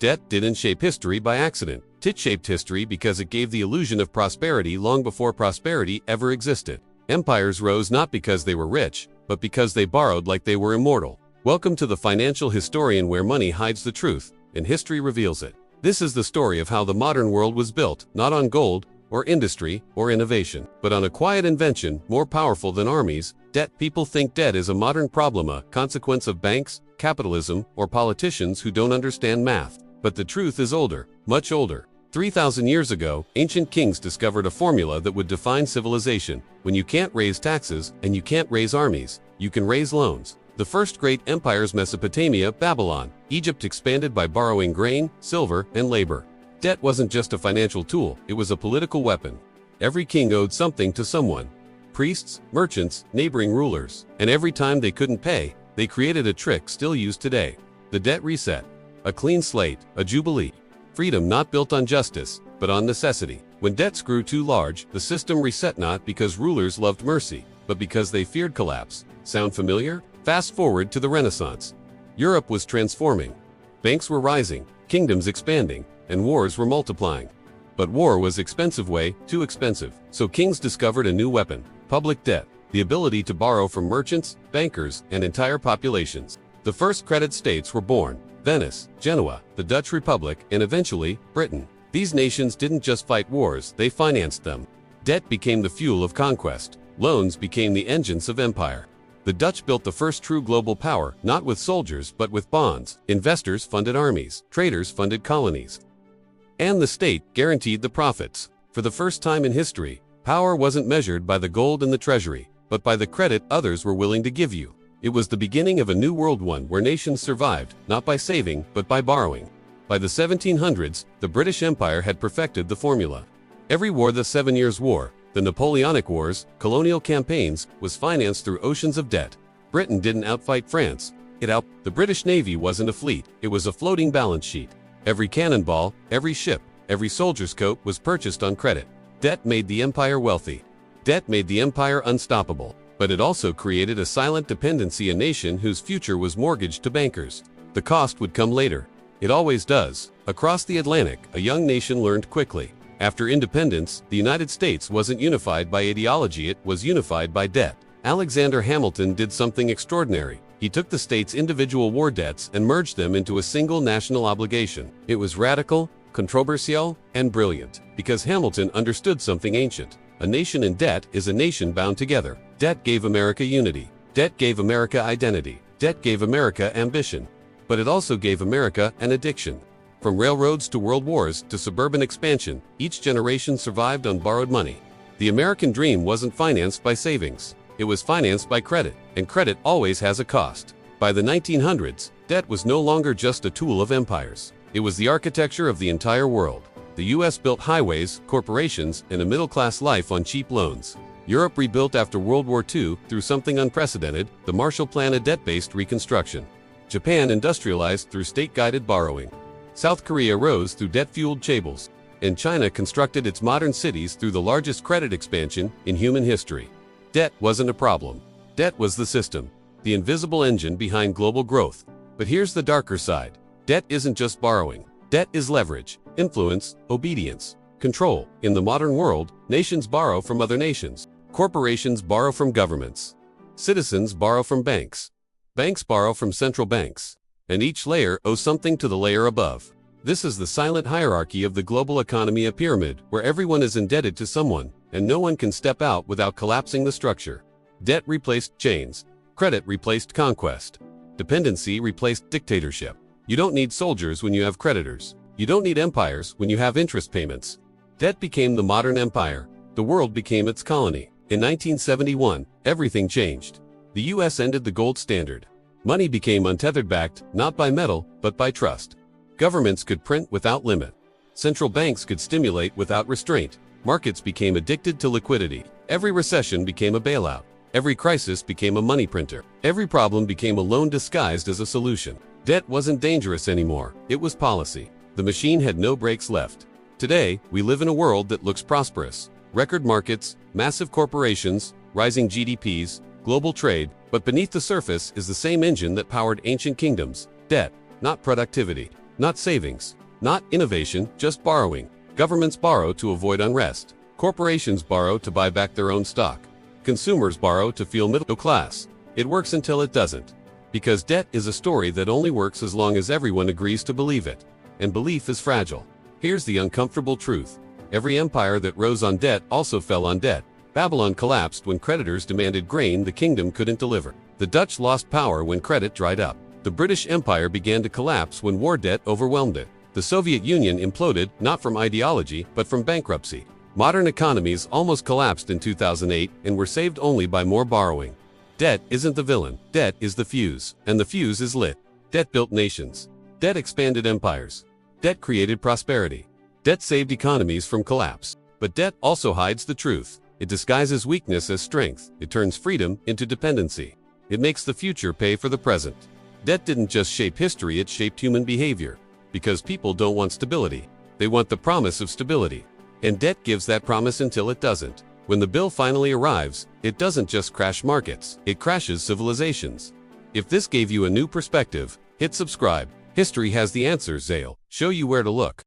Debt didn't shape history by accident. It shaped history because it gave the illusion of prosperity long before prosperity ever existed. Empires rose not because they were rich, but because they borrowed like they were immortal. Welcome to the Financial Historian, where money hides the truth, and history reveals it. This is the story of how the modern world was built, not on gold, or industry, or innovation, but on a quiet invention more powerful than armies, debt. People think debt is a modern problem, a consequence of banks, capitalism, or politicians who don't understand math. But the truth is older, much older. 3,000 years ago, ancient kings discovered a formula that would define civilization. When you can't raise taxes, and you can't raise armies, you can raise loans. The first great empires: Mesopotamia, Babylon, Egypt, expanded by borrowing grain, silver, and labor. Debt wasn't just a financial tool, it was a political weapon. Every king owed something to someone: priests, merchants, neighboring rulers. And every time they couldn't pay, they created a trick still used today: the debt reset. A clean slate, a jubilee. Freedom not built on justice, but on necessity. When debts grew too large, the system reset, not because rulers loved mercy, but because they feared collapse. Sound familiar? Fast forward to the Renaissance. Europe was transforming. Banks were rising, kingdoms expanding, and wars were multiplying. But war was expensive, way too expensive. So kings discovered a new weapon: public debt, the ability to borrow from merchants, bankers, and entire populations. The first credit states were born: Venice, Genoa, the Dutch Republic, and eventually, Britain. These nations didn't just fight wars, they financed them. Debt became the fuel of conquest. Loans became the engines of empire. The Dutch built the first true global power, not with soldiers but with bonds. Investors funded armies, traders funded colonies, and the state guaranteed the profits. For the first time in history, power wasn't measured by the gold in the treasury, but by the credit others were willing to give you. It was the beginning of a new world, one where nations survived, not by saving, but by borrowing. By the 1700s, the British Empire had perfected the formula. Every war, the 7 Years' War, the Napoleonic Wars, colonial campaigns, was financed through oceans of debt. Britain didn't outfight France. The British Navy wasn't a fleet, it was a floating balance sheet. Every cannonball, every ship, every soldier's coat was purchased on credit. Debt made the empire wealthy. Debt made the empire unstoppable. But it also created a silent dependency, a nation whose future was mortgaged to bankers. The cost would come later. It always does. Across the Atlantic, a young nation learned quickly. After independence, the United States wasn't unified by ideology, it was unified by debt. Alexander Hamilton did something extraordinary. He took the states' individual war debts and merged them into a single national obligation. It was radical, controversial, and brilliant, because Hamilton understood something ancient. A nation in debt is a nation bound together. Debt gave America unity. Debt gave America identity. Debt gave America ambition. But it also gave America an addiction. From railroads to world wars to suburban expansion, each generation survived on borrowed money. The American dream wasn't financed by savings. It was financed by credit, and credit always has a cost. By the 1900s, debt was no longer just a tool of empires. It was the architecture of the entire world. The US built highways, corporations, and a middle-class life on cheap loans. Europe rebuilt after World War II through something unprecedented: the Marshall Plan, a debt-based reconstruction. Japan industrialized through state-guided borrowing. South Korea rose through debt-fueled chaebols. And China constructed its modern cities through the largest credit expansion in human history. Debt wasn't a problem. Debt was the system, the invisible engine behind global growth. But here's the darker side. Debt isn't just borrowing. Debt is leverage, influence, obedience, control. In the modern world, nations borrow from other nations. Corporations borrow from governments. Citizens borrow from banks. Banks borrow from central banks. And each layer owes something to the layer above. This is the silent hierarchy of the global economy, a pyramid where everyone is indebted to someone, and no one can step out without collapsing the structure. Debt replaced chains. Credit replaced conquest. Dependency replaced dictatorship. You don't need soldiers when you have creditors. You don't need empires when you have interest payments. Debt became the modern empire. The world became its colony. In 1971, everything changed. The US ended the gold standard. Money became untethered, backed not by metal, but by trust. Governments could print without limit. Central banks could stimulate without restraint. Markets became addicted to liquidity. Every recession became a bailout. Every crisis became a money printer. Every problem became a loan disguised as a solution. Debt wasn't dangerous anymore. It was policy. The machine had no brakes left. Today, we live in a world that looks prosperous. Record markets, massive corporations, rising GDPs, global trade, but beneath the surface is the same engine that powered ancient kingdoms: debt, not productivity. not savings. Not innovation, just borrowing. Governments borrow to avoid unrest. Corporations borrow to buy back their own stock. Consumers borrow to feel middle class. It works until it doesn't. Because debt is a story that only works as long as everyone agrees to believe it. And belief is fragile. Here's the uncomfortable truth. Every empire that rose on debt also fell on debt. Babylon collapsed when creditors demanded grain the kingdom couldn't deliver. The Dutch lost power when credit dried up. The British Empire began to collapse when war debt overwhelmed it. The Soviet Union imploded not from ideology but from bankruptcy. Modern economies almost collapsed in 2008 and were saved only by more borrowing. Debt isn't the villain. Debt is the fuse, and the fuse is lit. Debt built nations. Debt expanded empires. Debt created prosperity. Debt saved economies from collapse. But debt also hides the truth. It disguises weakness as strength. It turns freedom into dependency. It makes the future pay for the present. Debt didn't just shape history, it shaped human behavior. Because people don't want stability. They want the promise of stability. And debt gives that promise until it doesn't. When the bill finally arrives, it doesn't just crash markets, it crashes civilizations. If this gave you a new perspective, hit subscribe. History has the answers, Zale. Show you where to look.